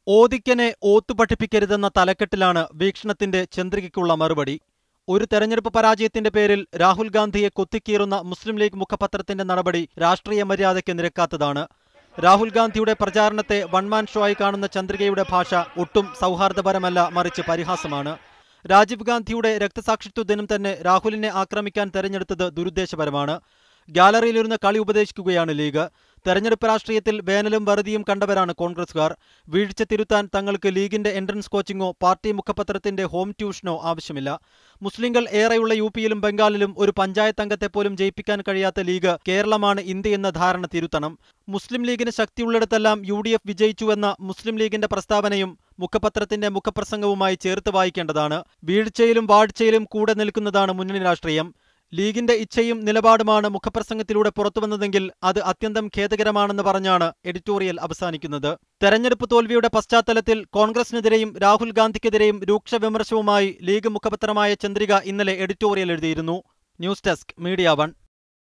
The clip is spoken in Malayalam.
ഓദിക്കനെ ഓത്തുപഠിപ്പിക്കരുതെന്ന തലക്കെട്ടിലാണ് വീക്ഷണത്തിന്റെ ചന്ദ്രികയ്ക്കുള്ള മറുപടി. ഒരു തെരഞ്ഞെടുപ്പ് പരാജയത്തിന്റെ പേരിൽ രാഹുൽ ഗാന്ധിയെ കൊത്തിക്കീറുന്ന മുസ്ലിം ലീഗ് മുഖപത്രത്തിന്റെ നടപടി രാഷ്ട്രീയ മര്യാദയ്ക്ക് നിരക്കാത്തതാണ്. രാഹുൽ ഗാന്ധിയുടെ പ്രചാരണത്തെ വൺമാൻ ഷോ ആയി കാണുന്ന ചന്ദ്രികയുടെ ഭാഷ ഒട്ടും സൗഹാർദ്ദപരമല്ല, മറിച്ച് പരിഹാസമാണ്. രാജീവ് ഗാന്ധിയുടെ രക്തസാക്ഷിത്വ ദിനം തന്നെ രാഹുലിനെ ആക്രമിക്കാൻ തെരഞ്ഞെടുത്തത് ദുരുദ്ദേശപരമാണ്. ഗ്യാലറിയിലിരുന്ന് കളി ഉപദേശിക്കുകയാണ് ലീഗ്. തെരഞ്ഞെടുപ്പ് രാഷ്ട്രീയത്തിൽ വേനലും വറുതിയും കണ്ടവരാണ് കോൺഗ്രസുകാർ. വീഴ്ച തിരുത്താൻ തങ്ങൾക്ക് ലീഗിന്റെ എൻട്രൻസ് കോച്ചിങ്ങോ പാർട്ടി മുഖപത്രത്തിന്റെ ഹോം ട്യൂഷനോ ആവശ്യമില്ല. മുസ്ലിങ്ങൾ ഏറെയുള്ള യുപിയിലും ബംഗാളിലും ഒരു പഞ്ചായത്ത് അംഗത്തെ പോലും ജയിപ്പിക്കാൻ കഴിയാത്ത ലീഗ് കേരളമാണ് ഇന്ത്യയെന്ന ധാരണ തിരുത്തണം. മുസ്ലിം ലീഗിന് ശക്തിയുള്ളിടത്തെല്ലാം UDF വിജയിച്ചുവെന്ന മുസ്ലിം ലീഗിന്റെ പ്രസ്താവനയും മുഖപത്രത്തിന്റെ മുഖപ്രസംഗവുമായി ചേർത്ത് വായിക്കേണ്ടതാണ്. വീഴ്ചയിലും വാഴ്ചയിലും കൂടെ നിൽക്കുന്നതാണ് മുന്നണി രാഷ്ട്രീയം. ലീഗിന്റെ ഇച്ഛയും നിലപാടുമാണ് മുഖപ്രസംഗത്തിലൂടെ പുറത്തുവന്നതെങ്കിൽ അത് അത്യന്തം ഖേദകരമാണെന്ന് പറഞ്ഞാണ് എഡിറ്റോറിയൽ അവസാനിക്കുന്നത്. തെരഞ്ഞെടുപ്പ് തോൽവിയുടെ പശ്ചാത്തലത്തിൽ കോൺഗ്രസിനെതിരെയും രാഹുൽ ഗാന്ധിക്കെതിരെയും രൂക്ഷ വിമർശവുമായി ലീഗ് മുഖപത്രമായ ചന്ദ്രിക ഇന്നലെ എഡിറ്റോറിയൽ എഴുതിയിരുന്നു. News desk, media 1.